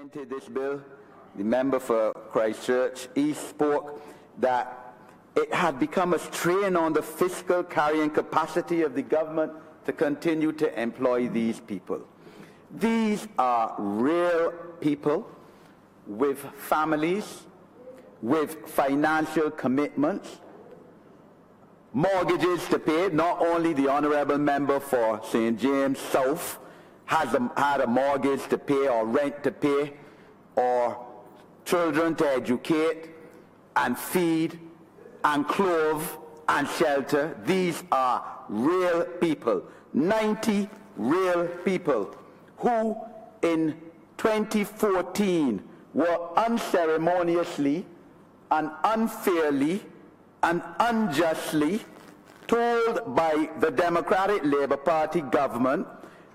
presented this bill, the member for Christchurch, he spoke that it had become a strain on the fiscal carrying capacity of the government to continue to employ these people. These are real people with families, with financial commitments, mortgages to pay. Not only the honourable member for St. James South had a mortgage to pay or rent to pay or children to educate and feed and clothe and shelter. These are real people, 90 real people who in 2014 were unceremoniously and unfairly and unjustly told by the Democratic Labour Party government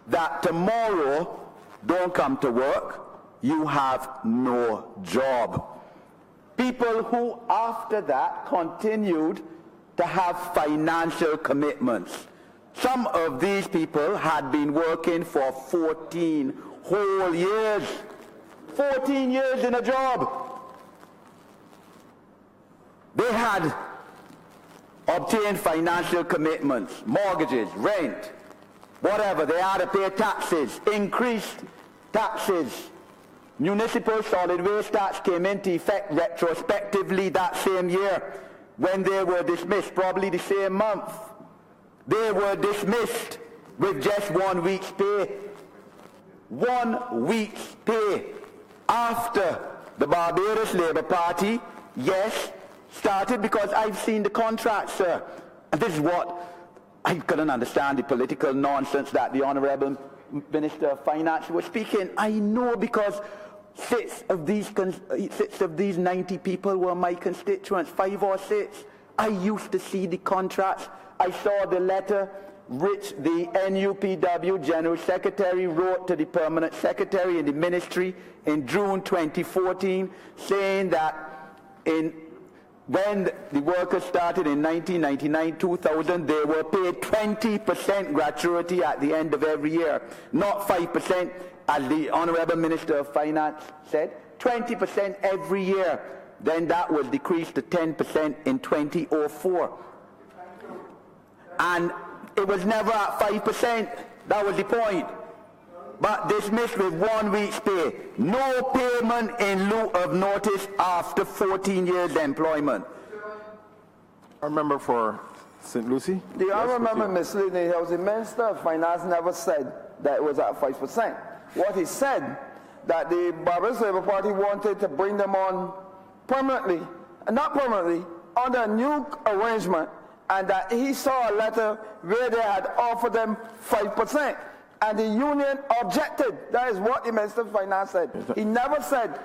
that tomorrow, don't come to work, you have no job. People who after that continued to have financial commitments. Some of these people had been working for 14 whole years. 14 years in a job. They had obtained financial commitments, mortgages, rent, whatever. They had to pay taxes, increased taxes. Municipal solid waste tax came into effect retrospectively that same year when they were dismissed, probably the same month. They were dismissed with just 1 week's pay. 1 week's pay after the Barbados Labour Party, yes, started, because I've seen the contracts, sir. And this is what I couldn't understand, the political nonsense that the Honourable Minister of Finance was speaking. I know, because six of these 90 people were my constituents, 5 or 6. I used to see the contracts. I saw the letter which the NUPW General Secretary wrote to the Permanent Secretary in the Ministry in June 2014, saying that when the workers started in 1999-2000, they were paid 20% gratuity at the end of every year, not 5%, as the Honourable Minister of Finance said, 20% every year. Then that was decreased to 10% in 2004. And it was never at 5%. That was the point. But dismissed with 1 week's pay. No payment in lieu of notice after 14 years employment. Our member for St. Lucie. The honourable member misleading. The Minister of Finance never said that it was at 5%. What he said, that the Barbados Labour Party wanted to bring them on permanently, and not permanently, under a new arrangement, and that he saw a letter where they had offered them 5%. And the union objected. That is what the Minister of Finance said. He never said.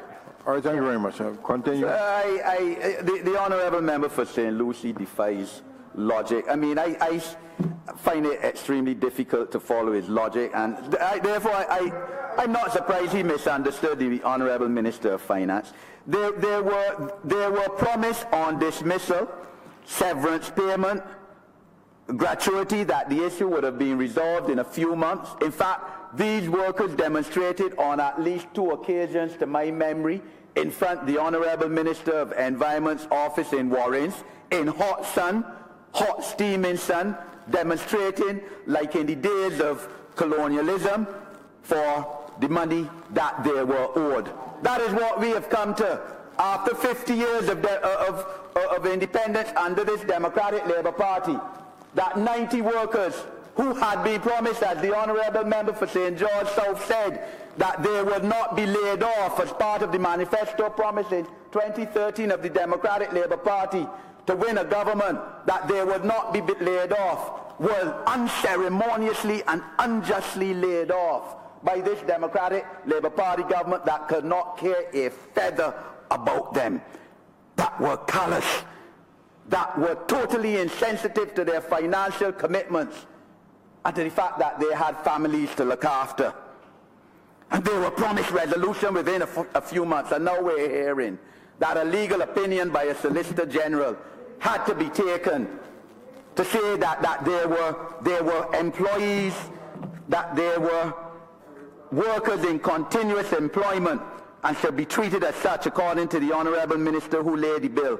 All right, thank you very much. Continue. The Honourable Member for St. Lucie defies logic. I mean, I find it extremely difficult to follow his logic, and therefore I'm not surprised he misunderstood the Honourable Minister of Finance. There were promise on dismissal, severance payment, gratuity, that the issue would have been resolved in a few months. In fact, these workers demonstrated on at least 2 occasions, to my memory, in front of the Honourable Minister of Environment's office in Warrens, in hot sun, hot steaming sun, demonstrating like in the days of colonialism for the money that they were owed. That is what we have come to after 50 years of independence under this Democratic Labour Party. That 90 workers who had been promised, as the Honourable Member for St. George South said, that they would not be laid off as part of the manifesto promise in 2013 of the Democratic Labour Party to win a government, that they would not be laid off, were unceremoniously and unjustly laid off by this Democratic Labour Party government that could not care a feather about them, that were callous, that were totally insensitive to their financial commitments and to the fact that they had families to look after. And they were promised resolution within a few months, and now we're hearing that a legal opinion by a Solicitor General had to be taken to say that there were employees, that there were workers in continuous employment, and should be treated as such according to the Honourable Minister who laid the bill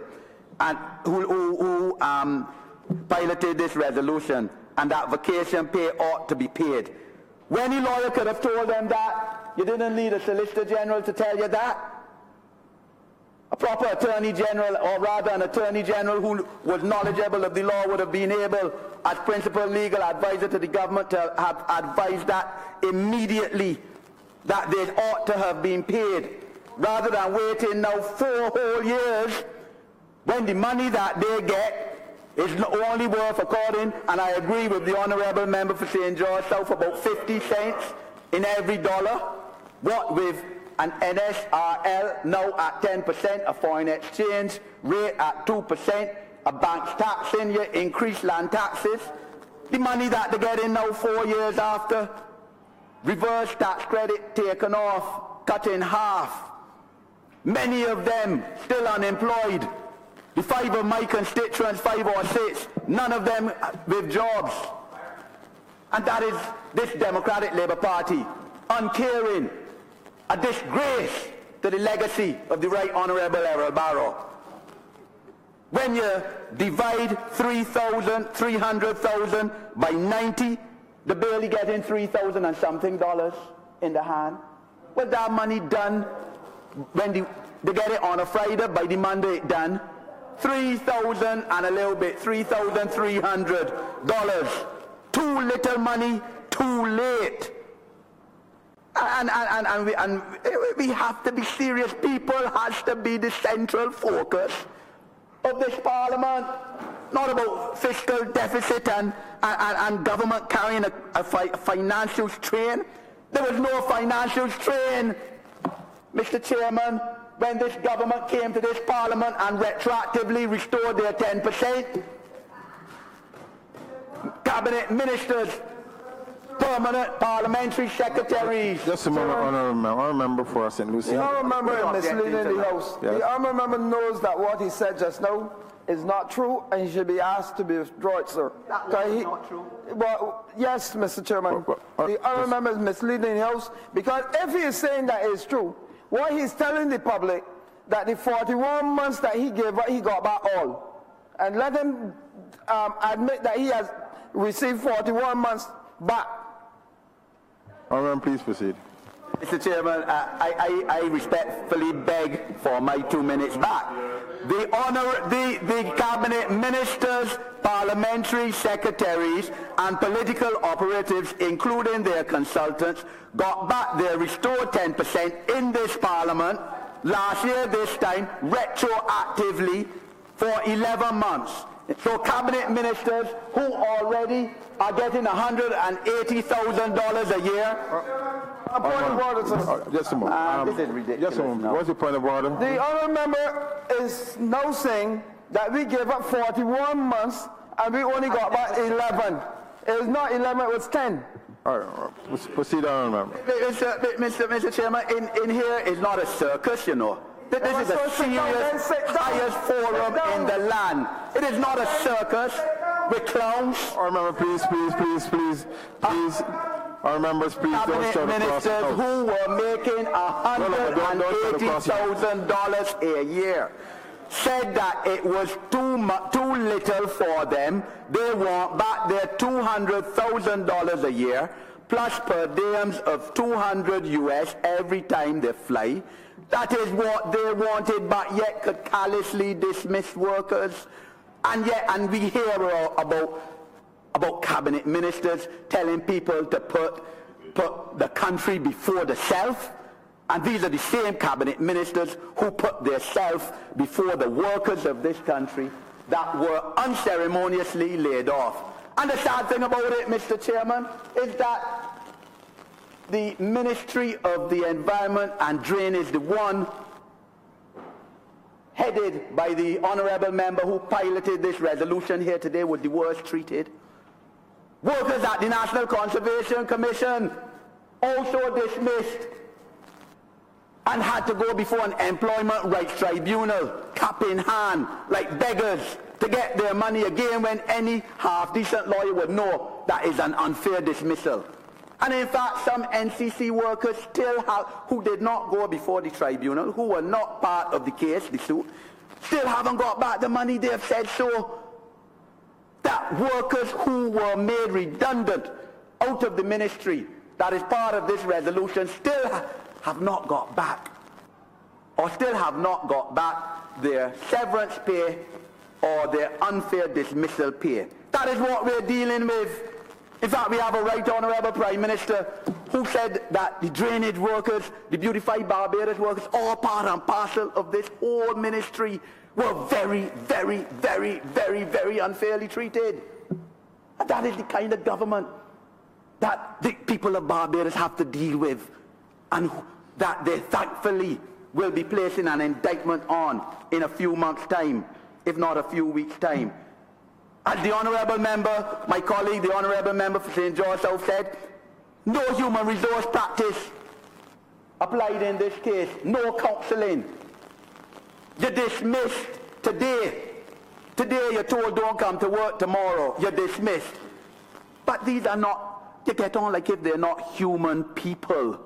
and who piloted this resolution, and that vacation pay ought to be paid. When the lawyer could have told them that, you didn't need a Solicitor General to tell you that. A proper Attorney General, or rather an Attorney General who was knowledgeable of the law, would have been able, as principal legal advisor to the government, to have advised that immediately, that they ought to have been paid, rather than waiting now 4 whole years when the money that they get is only worth, according, and I agree with the Honourable Member for St. George South, about 50 cents in every dollar. What with an NSRL now at 10%, a foreign exchange rate at 2%, a bank's tax in you, increased land taxes, the money that they're getting now 4 years after, reverse tax credit taken off, cut in half, many of them still unemployed. The 5 of my constituents, 5 or 6, none of them with jobs. And that is this Democratic Labour Party, uncaring, a disgrace to the legacy of the Right Honourable Errol Barrow. When you divide 300,000 by 90, they're barely getting $3,000 and something in the hand. Was that money done when they get it on a Friday, by the Monday it done? $3,000 and a little bit, $3,300. Too little money, too late. And we have to be serious. People has to be the central focus of this Parliament. Not about fiscal deficit and government carrying a financial strain. There was no financial strain, Mr. Chairman, when this government came to this Parliament and retroactively restored their 10%. Cabinet ministers, permanent parliamentary secretaries. Just a moment, Honourable Member for St. Lucie. The Honourable Member is misleading the House. Yes. The Honourable Member knows that what he said just now is not true, and he should be asked to be withdrawn, sir. That is not true. Well, yes, Mr. Chairman. The Honourable Member is misleading the House, because if he is saying that is true, what he's telling the public, that the 41 months that he gave, he got back all. And let him admit that he has received 41 months back. Honourable, please proceed. Mr. Chairman, I respectfully beg for my 2 minutes back. The cabinet ministers, parliamentary secretaries, and political operatives, including their consultants, got back their restored 10% in this Parliament last year, this time, retroactively for 11 months. So cabinet ministers who already are getting $180,000 a year. A point of order, sir. Just a moment. This is ridiculous. Just a moment. What's the point of order? The Honourable Member is now saying that we gave up 41 months and we only got back 11. It was not 11, it was 10. All right, proceed, Honourable Member. Mr. Chairman, in here is not a circus, you know. This is a serious, highest forum in the land. It is not a circus with clowns. Honourable Member, please. Our members, please don't Cabinet shout across the ministers House. who were making $180,000 a year said that it was too little for them. They want back their $200,000 a year, plus per diems of $200 US every time they fly. That is what they wanted, but yet could callously dismiss workers. And we hear about cabinet ministers telling people to put the country before the self. And these are the same cabinet ministers who put their self before the workers of this country that were unceremoniously laid off. And the sad thing about it, Mr. Chairman, is that the Ministry of the Environment and Drainage, the one headed by the Honourable Member who piloted this resolution here today, was the worst treated. Workers at the National Conservation Commission also dismissed and had to go before an employment rights tribunal, cap in hand, like beggars, to get their money again, when any half-decent lawyer would know that is an unfair dismissal. And in fact, some NCC workers still have, who did not go before the tribunal, who were not part of the case, the suit, still haven't got back the money. They have said so. That workers who were made redundant out of the ministry, that is part of this resolution, still have not got back, or still have not got back their severance pay or their unfair dismissal pay. That is what we're dealing with. In fact, we have a Right Honourable Prime Minister who said that the drainage workers, the Beautified Barbados workers, all part and parcel of this whole ministry, were very, very, very, very, very unfairly treated. And that is the kind of government that the people of Barbados have to deal with, and that they thankfully will be placing an indictment on in a few months' time, if not a few weeks' time. As the Honourable Member, my colleague, the Honourable Member for St. George South said, no human resource practice applied in this case, no counselling. You're dismissed today. Today you're told don't come to work tomorrow. You're dismissed. But these are not, you get on like if they're not human people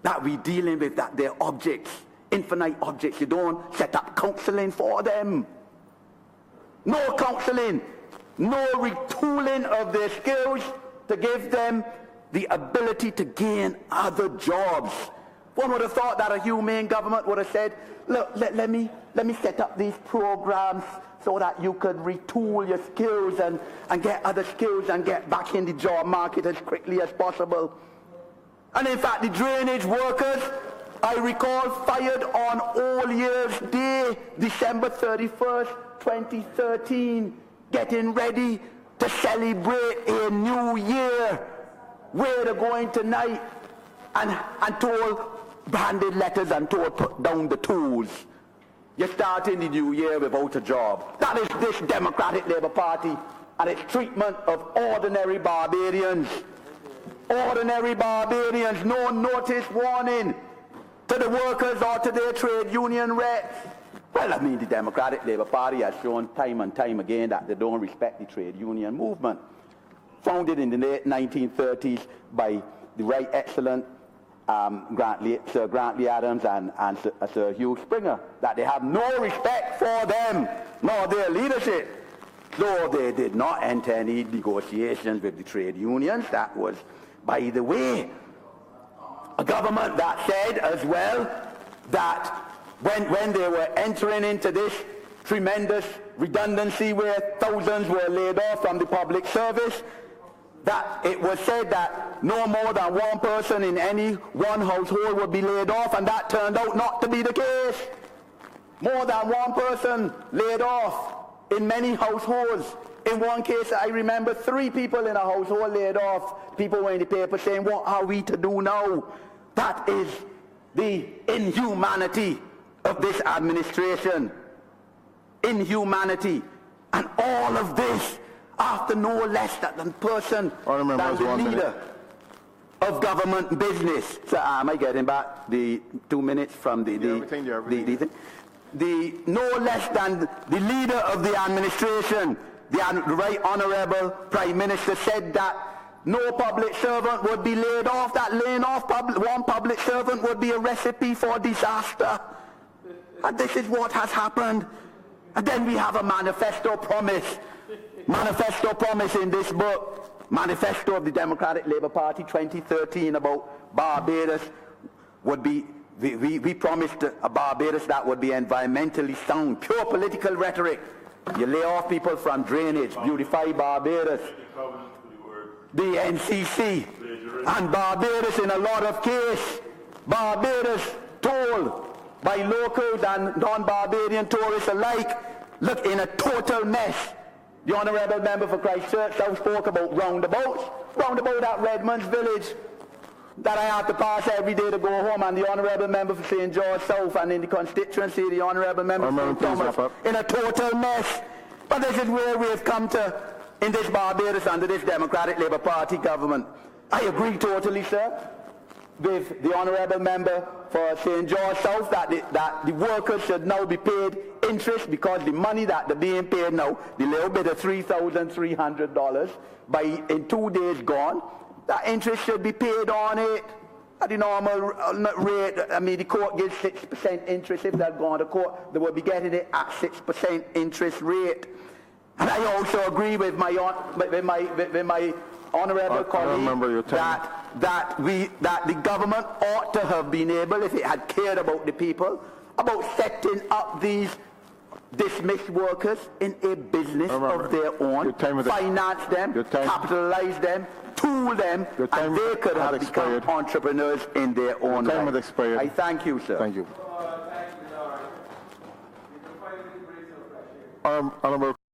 that we're dealing with, that they're objects, infinite objects. You don't set up counselling for them. No counselling. No retooling of their skills to give them the ability to gain other jobs. One would have thought that a humane government would have said, look, let me set up these programs so that you could retool your skills and get other skills and get back in the job market as quickly as possible. And in fact, the drainage workers, I recall, fired on All Year's Day, December 31st, 2013, getting ready to celebrate a new year, where they're going tonight, and told, branded letters and told, put down the tools. You're starting the new year without a job. That is this Democratic Labour Party and its treatment of ordinary Barbadians. Ordinary Barbadians, no notice, warning to the workers or to their trade union reps. Well, I mean, the Democratic Labour Party has shown time and time again that they don't respect the trade union movement. Founded in the late 1930s by the Right Excellent Sir Grantley Adams and Sir Hugh Springer, that they have no respect for them nor their leadership. Though they did not enter any negotiations with the trade unions, that was, by the way, a government that said as well that when they were entering into this tremendous redundancy where thousands were laid off from the public service, that it was said that no more than one person in any one household would be laid off, and that turned out not to be the case. More than one person laid off in many households. In one case, I remember 3 people in a household laid off. People were in the paper saying, what are we to do now? That is the inhumanity of this administration. Inhumanity. And all of this after no less than person than the leader of government business. So am I getting back the 2 minutes from the no less than the leader of the administration, the Right Honourable Prime Minister, said that no public servant would be laid off, that laying off one public servant would be a recipe for disaster. And this is what has happened. And then we have a manifesto promise in this book, Manifesto of the Democratic Labour Party 2013, about Barbados would be, we promised a Barbados that would be environmentally sound, pure political rhetoric. You lay off people from drainage, beautify Barbados, the NCC, and Barbados in a lot of cases, Barbados told by locals and non-Barbadian tourists alike, look in a total mess. The Honourable Member for Christchurch South spoke about roundabouts at Redmond's Village that I have to pass every day to go home, and the Honourable Member for St. George South, and in the constituency, the Honourable Member for St. Thomas, in a total mess. But this is where we have come to in this Barbados under this Democratic Labour Party government. I agree totally, sir, with the Honourable Member for St. George South that the workers should now be paid interest, because the money that they're being paid now, the little bit of $3,300, in 2 days gone, That interest should be paid on it at the normal rate. I mean, the court gives 6% interest. If they'd gone to court, they would be getting it at 6% interest rate. And I also agree with my honourable colleague that the government ought to have been able, if it had cared about the people, about setting up these dismissed workers in a business of their own, finance them, capitalize them, tool them, and they could have become entrepreneurs in their own right. I thank you, sir. Thank you. Honourable